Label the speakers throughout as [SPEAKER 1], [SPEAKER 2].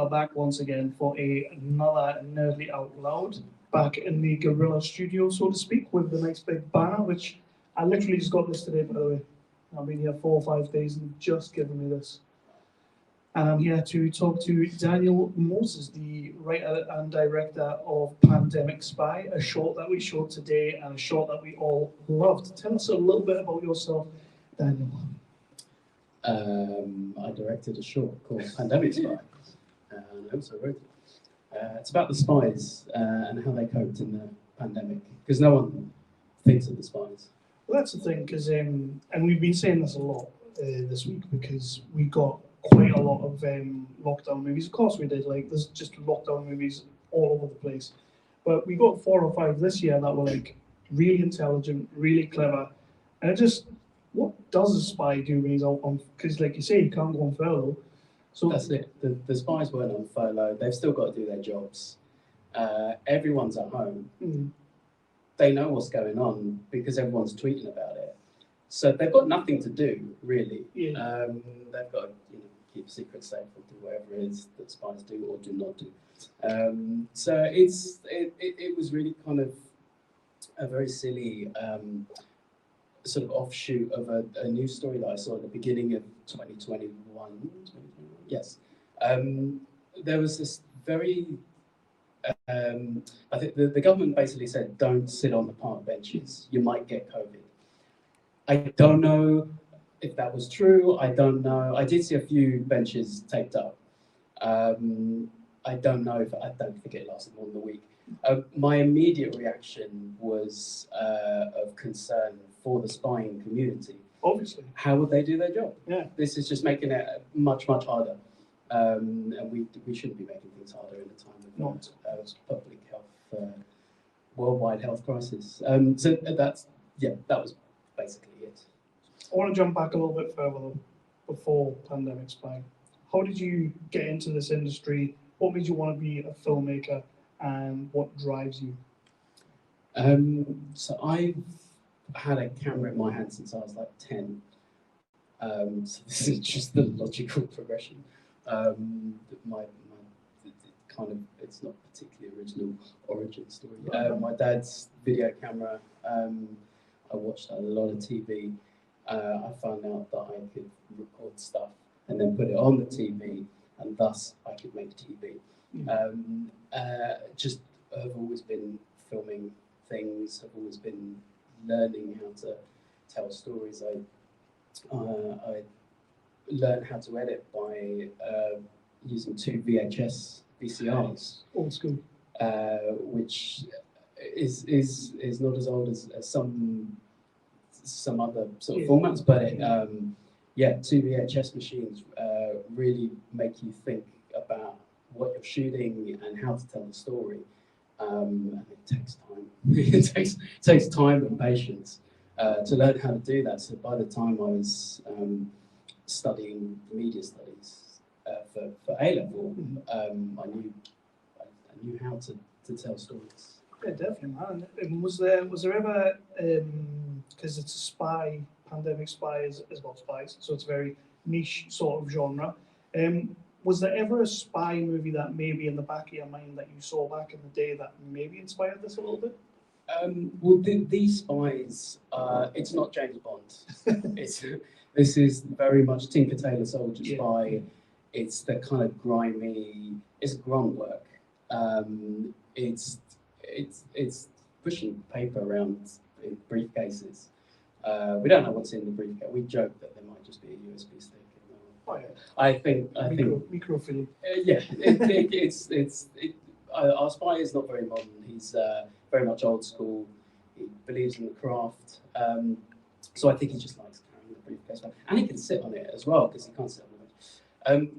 [SPEAKER 1] are back once again for another Nerdly Out Loud, back in the Gorilla studio, so to speak, with the nice big banner, which I literally just got this today, by the way. I've been here 4 or 5 days and they've just given me this. And I'm here to talk to Daniel Moses, the writer and director of Pandemic Spy, a short that we showed today and a short that we all loved. Tell us a little bit about yourself, Daniel.
[SPEAKER 2] I directed a short called Pandemic Spy, and I also wrote it. It's about the spies and how they coped in the pandemic, because no one thinks of the spies.
[SPEAKER 1] Well, that's the thing, because and we've been saying this a lot this week, because we got quite a lot of lockdown movies. Of course we did, like there's just lockdown movies all over the place. But we got 4 or 5 this year that were like really intelligent, really clever, and it just, what does a spy do when he's out on, because like you say, you can't go on furlough. So
[SPEAKER 2] that's it. The spies weren't on furlough. They've still got to do their jobs. Everyone's at home. They know what's going on because everyone's tweeting about it. So they've got nothing to do, really.
[SPEAKER 1] Yeah.
[SPEAKER 2] They've got to keep secrets safe or do whatever it is that spies do or do not do. So it was really kind of a very silly sort of offshoot of a news story that I saw at the beginning of 2021. Yes. There was this very, I think the government basically said, don't sit on the park benches, you might get COVID. I don't know if that was true, I don't know. I did see a few benches taped up. I don't think it lasted more than a week. My immediate reaction was of concern for the spying community.
[SPEAKER 1] Obviously.
[SPEAKER 2] How would they do their job?
[SPEAKER 1] Yeah.
[SPEAKER 2] This is just making it much, much harder. And we shouldn't be making things harder in a time of public health, worldwide health crisis. So that was basically it.
[SPEAKER 1] I want to jump back a little bit further though, before Pandemic Spy. How did you get into this industry? What made you want to be a filmmaker, and what drives you?
[SPEAKER 2] So I've had a camera in my hand since I was like 10. So this is just the logical progression. It's not particularly original origin story. My dad's video camera. I watched a lot of TV. I found out that I could record stuff and then put it on the TV, and thus I could make TV. Just have always been filming things. Have always been learning how to tell stories. I learned how to edit by using 2 VCRs.
[SPEAKER 1] Old school.
[SPEAKER 2] Which is not as old as some other sort of formats, but 2 VHS machines really make you think about what you're shooting and how to tell the story. And it takes time. it takes time and patience to learn how to do that. So by the time I was studying media studies for A-level, I knew how to tell stories.
[SPEAKER 1] Yeah, definitely, man. And was there ever, because it's a spy, Pandemic Spy is about spies, so it's a very niche sort of genre. Was there ever a spy movie that maybe in the back of your mind that you saw back in the day that maybe inspired this a little bit?
[SPEAKER 2] Well, these spies, it's not James Bond. This is very much Tinker Tailor Soldier Spy. It's the kind of grimy, it's grunt work. It's pushing paper around in briefcases. We don't know what's in the briefcase. We joke that there might just be a USB stick.
[SPEAKER 1] Oh, yeah.
[SPEAKER 2] I think
[SPEAKER 1] microfilm.
[SPEAKER 2] Our spy is not very modern. He's very much old school. He believes in the craft. So I think he just likes carrying the briefcase around, and he can sit on it as well because he can't sit on it.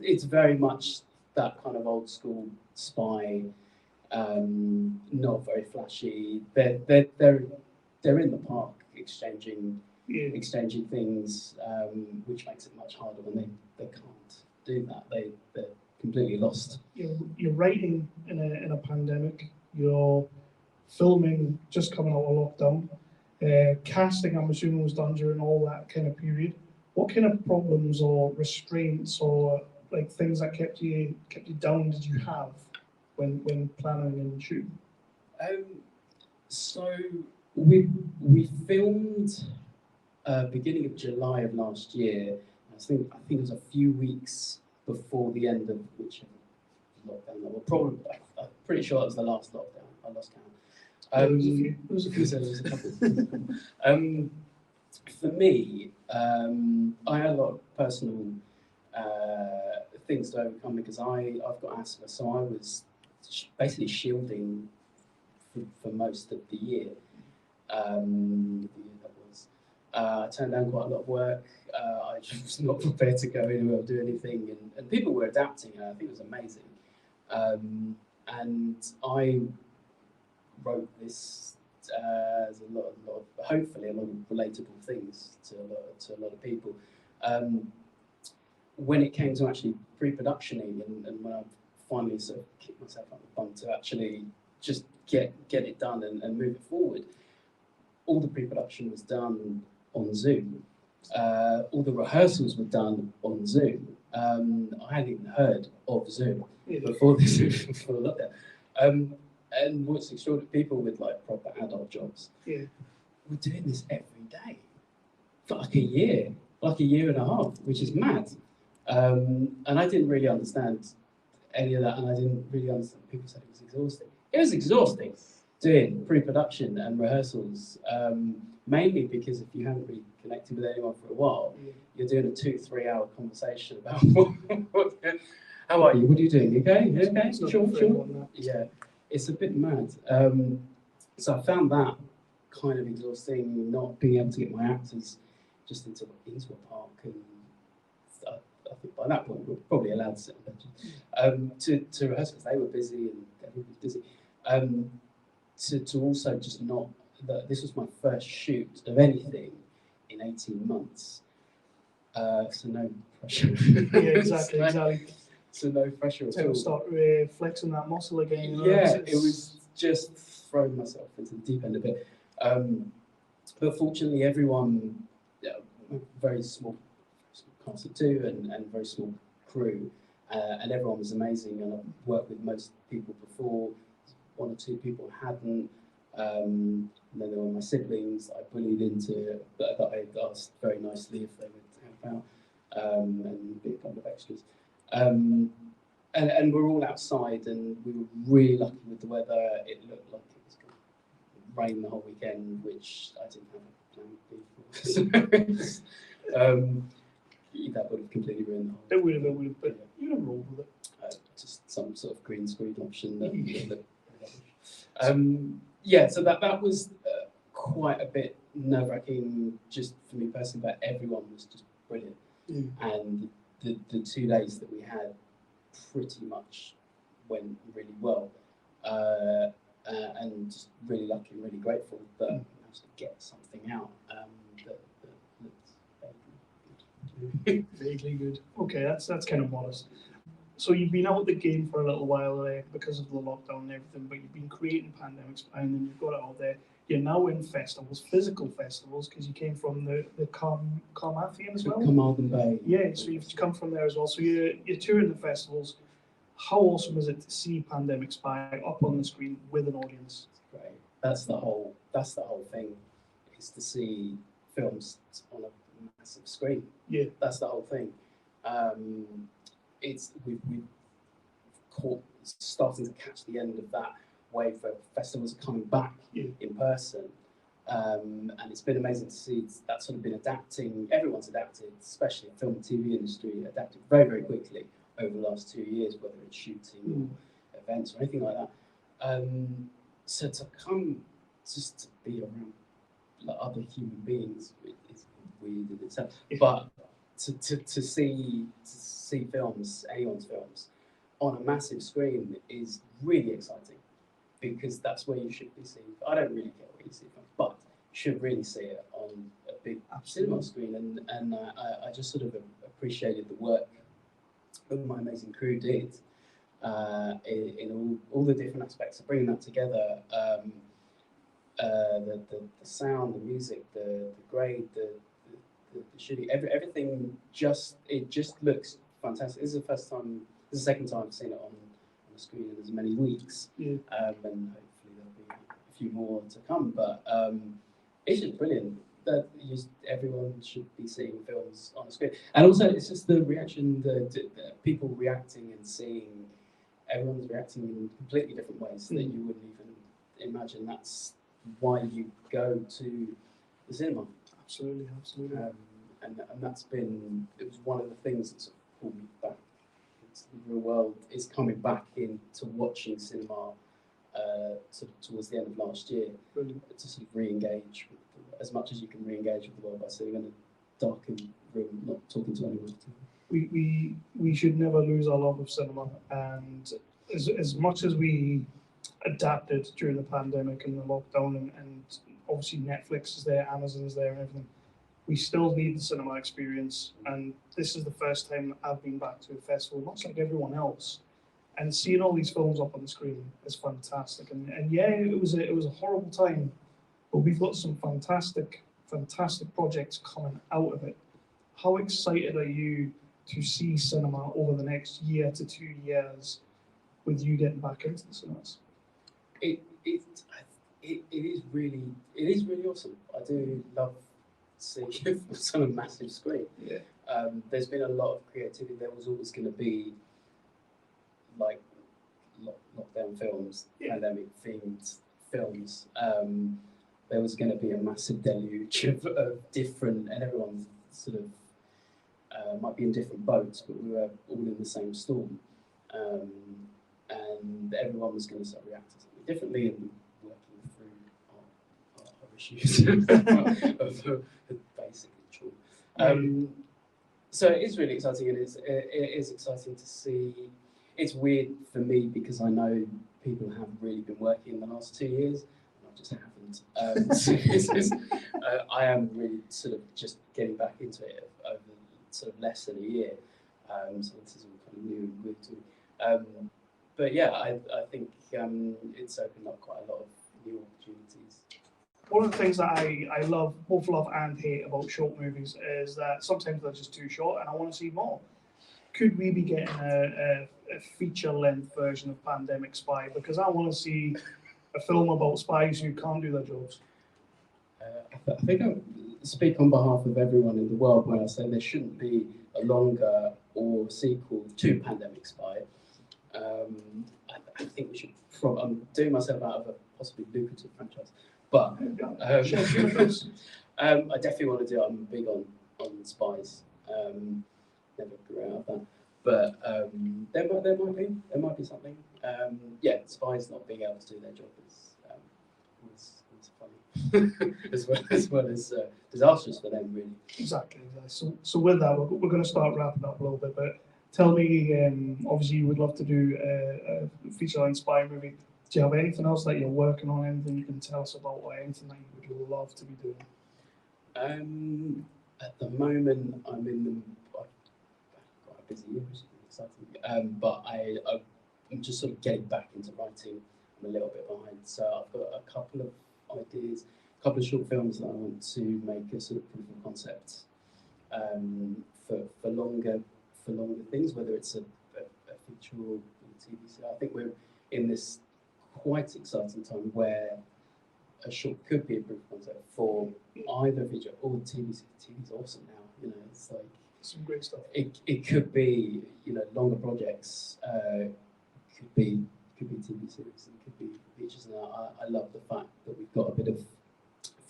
[SPEAKER 2] It's very much that kind of old school spy. Not very flashy. They're in the park exchanging things, which makes it much harder when they can't do that. They're completely lost.
[SPEAKER 1] You're writing in a pandemic. You're filming just coming out of lockdown. Casting, I'm assuming, was done during all that kind of period. What kind of problems or restraints or like things that kept you down did you have when planning and shooting?
[SPEAKER 2] So we filmed beginning of July of last year. I think it was a few weeks before the end of whichever lockdown. Well, probably I'm pretty sure it was the last lockdown. I lost count.
[SPEAKER 1] There was a few.
[SPEAKER 2] There was a couple. For me, I had a lot of personal things to overcome because I've got asthma, so I was basically shielding for most of the year. The year that was. I turned down quite a lot of work. I was not prepared to go anywhere or do anything, and people were adapting, and I think it was amazing. And I wrote this as a lot of hopefully a lot of relatable things to a lot of people. When it came to actually pre-productioning and when I finally sort of kicked myself up the bum to actually just get it done and move it forward, all the pre-production was done on Zoom. All the rehearsals were done on Zoom. I hadn't even heard of Zoom before lockdown. And what's extraordinary, people with like proper adult jobs were doing this every day for like a year and a half, which is mad. And I didn't really understand any of that, and I didn't really understand. People said it was exhausting. It was exhausting doing pre-production and rehearsals, mainly because if you haven't really connected with anyone for a while, you're doing a 2-3 hour conversation about how are you? What are you doing? You okay? You okay? Sure. Yeah, it's a bit mad. So I found that kind of exhausting, not being able to get my actors just into a park, and I think by that point we're probably allowed to sit on benches to rehearse because they were busy and everybody was busy. To also just not, that this was my first shoot of anything in 18 months, so no pressure.
[SPEAKER 1] Yeah, exactly.
[SPEAKER 2] So no pressure at all.
[SPEAKER 1] Start flexing that muscle again.
[SPEAKER 2] Yeah, it was just throwing myself into the deep end a bit. But fortunately, everyone, very small cast of two and very small crew, and everyone was amazing. And I've worked with most people before. One or two people hadn't. And then there were my siblings I bullied into that I asked very nicely if they would help out, and be a couple of extras. And we're all outside, and we were really lucky with the weather. It looked like it was going to rain the whole weekend, which I didn't have a plan B for. That would have completely ruined the whole.
[SPEAKER 1] It would have, but you never rolled with it.
[SPEAKER 2] Just some sort of green screen option that yeah, so that was quite a bit nerve-wracking just for me personally, but everyone was just brilliant. And the 2 days that we had pretty much went really well, and just really lucky and really grateful that I managed to get something out that looks
[SPEAKER 1] vaguely good. Okay, that's kind of modest. So you've been out of the game for a little while because of the lockdown and everything, but you've been creating Pandemic Spy, and then you've got it out there. You're now in festivals, physical festivals, because you came from the Carmarthen as well?
[SPEAKER 2] Carmarthen Bay.
[SPEAKER 1] Yeah, so you've come from there as well. So you're touring the festivals. How awesome is it to see Pandemic Spy up on the screen with an audience?
[SPEAKER 2] Great. That's the whole thing, is to see films on a massive screen.
[SPEAKER 1] Yeah.
[SPEAKER 2] That's the whole thing. We've caught starting to catch the end of that wave where festivals are coming back in person, and it's been amazing to see that sort of been adapting. Everyone's adapted, especially the film and TV industry, adapted very, very quickly over the last 2 years, whether it's shooting or events or anything like that. So to come just to be around like other human beings is weird in itself, but to see films, anyone's films, on a massive screen is really exciting, because that's where you should be seeing. I don't really care where you see films, but you should really see it on a big cinema screen. And I just sort of appreciated the work that my amazing crew did in all the different aspects of bringing that together. The sound, the music, the grade, the shooting, everything just looks fantastic. This is the first time, this is the second time I've seen it on a screen in as many weeks,
[SPEAKER 1] Yeah.
[SPEAKER 2] and hopefully there'll be a few more to come. But it's just brilliant that everyone should be seeing films on the screen, and also it's just the reaction, the people reacting and seeing. Everyone's reacting in completely different ways that you wouldn't even imagine. That's why you go to the cinema.
[SPEAKER 1] Absolutely.
[SPEAKER 2] And that's been, it was one of the things that sort of pulled me back into the real world, is coming back into watching cinema sort of towards the end of last year.
[SPEAKER 1] Brilliant.
[SPEAKER 2] To sort of re-engage with, as much as you can re-engage with the world by sitting in a darkened room, not talking to anyone.
[SPEAKER 1] We should never lose our love of cinema, and as much as we adapted during the pandemic and the lockdown, and obviously Netflix is there, Amazon is there, and everything, we still need the cinema experience. And this is the first time I've been back to a festival, much like everyone else, and seeing all these films up on the screen is fantastic. And yeah, it was a horrible time, but we've got some fantastic projects coming out of it. How excited are you to see cinema over the next year to 2 years, with you getting back into the cinemas?
[SPEAKER 2] It is really awesome. I do love seeing films on a massive screen.
[SPEAKER 1] Yeah.
[SPEAKER 2] There's been a lot of creativity. There was always going to be like lockdown films, pandemic themed films. There was going to be a massive deluge of different, and everyone's sort of might be in different boats, but we were all in the same storm, and everyone was going to start reacting to something differently and working through our issues of basically true. So it is really exciting. It is exciting to see. It's weird for me because I know people have really been working in the last 2 years, and I just haven't. So I am really sort of just getting back into it over sort of less than a year. So this is all kind of new and weird to me. But yeah, I think it's opened up quite a lot of new opportunities.
[SPEAKER 1] One of the things that I both love and hate about short movies is that sometimes they're just too short and I want to see more. Could we be getting a feature-length version of Pandemic Spy? Because I want to see a film about spies who can't do their jobs.
[SPEAKER 2] I think I speak on behalf of everyone in the world when I say there shouldn't be a longer or sequel to Pandemic Spy. I think we should. I'm doing myself out of a possibly lucrative franchise, but I definitely want to do it. I'm big on spies. Never grew out of that, but there might be something. Yeah, spies not being able to do their job is funny, as well as disastrous for them, really.
[SPEAKER 1] Exactly. So with that, we're going to start wrapping up a little bit, but tell me, obviously you would love to do a feature-length spy movie. Do you have anything else that you're working on, anything you can tell us about, or anything that you would love to be doing?
[SPEAKER 2] At the moment, I'm quite a busy year, which is exciting. But I'm just sort of getting back into writing. I'm a little bit behind, so I've got a couple of ideas, a couple of short films that I want to make a sort of proof of concept for longer things, whether it's a feature or TV series. I think we're in this quite exciting time where a short could be a proof of concept for either feature or TV series. TV's awesome now, you know. It's like
[SPEAKER 1] some great stuff.
[SPEAKER 2] It could be, you know, longer projects. Could be TV series. It could be features. And I love the fact that we've got a bit of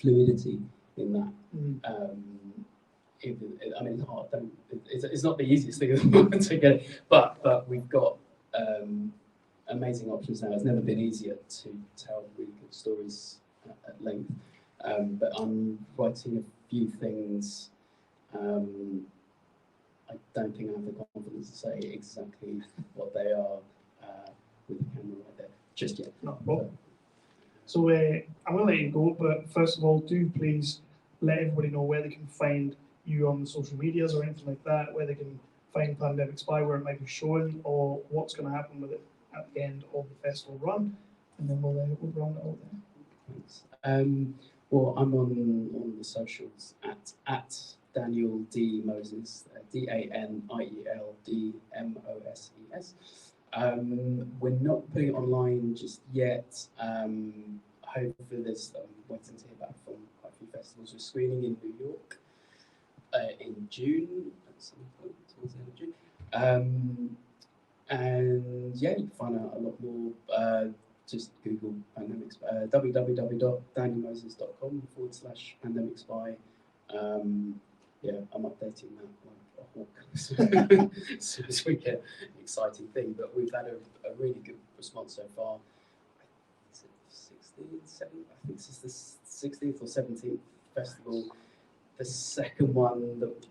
[SPEAKER 2] fluidity in that. I mean, it's hard. It's not the easiest thing in the world to get it, but we've got amazing options now. It's never been easier to tell really good stories at length. But I'm writing a few things. I don't think I have the confidence to say exactly what they are with the camera right there just yet.
[SPEAKER 1] No problem. So I'm going to let you go, but first of all, do please let everybody know where they can find you on the social medias or anything like that, where they can find Pandemic Spy, where it might be showing, or what's going to happen with it at the end of the festival run, and then we'll round it out there.
[SPEAKER 2] Thanks. Well, I'm on the socials at Daniel D. Moses, DANIELDMOSES. We're not putting it online just yet. Hopefully, there's waiting to hear back from quite a few festivals. We're screening in New York in June, at some point towards the end of June. And yeah, you can find out a lot more. Just Google pandemics. www.danielmoses.com/pandemicspy. Yeah, I'm updating that like a hawk as soon as we get an exciting thing. But we've had a really good response so far. Is it 16th, 17th? I think this is the 16th or 17th festival. The second one that we've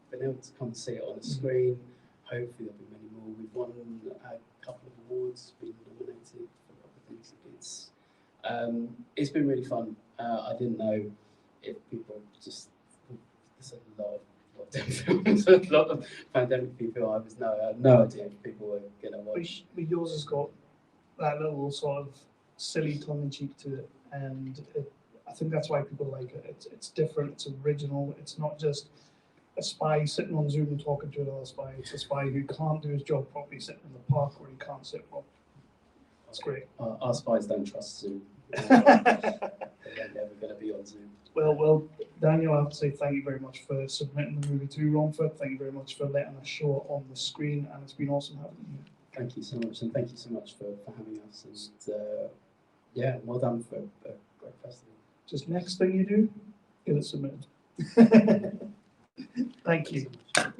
[SPEAKER 2] been able to come and see it on the screen. Hopefully there'll be many more. We've won a couple of awards, been nominated for other things. It's been really fun. I didn't know if people just, there's a lot of lockdown films, a lot of pandemic people. I had no idea if people were going to watch.
[SPEAKER 1] But yours has got that little sort of silly tongue-in-cheek to it, and I think that's why people like it. It's different, it's original, it's not just a spy sitting on Zoom and talking to another spy. It's a spy who can't do his job properly sitting in the park where he can't sit properly. It's great.
[SPEAKER 2] Our spies don't trust Zoom. They're never going to be on Zoom.
[SPEAKER 1] Well, Daniel, I have to say thank you very much for submitting the movie to Romford. Thank you very much for letting us show it on the screen, and it's been awesome having you.
[SPEAKER 2] Thank you so much, and thank you so much for having us. And yeah, well done for a great festival.
[SPEAKER 1] Just next thing you do, get it submitted. Thank you.
[SPEAKER 2] So much.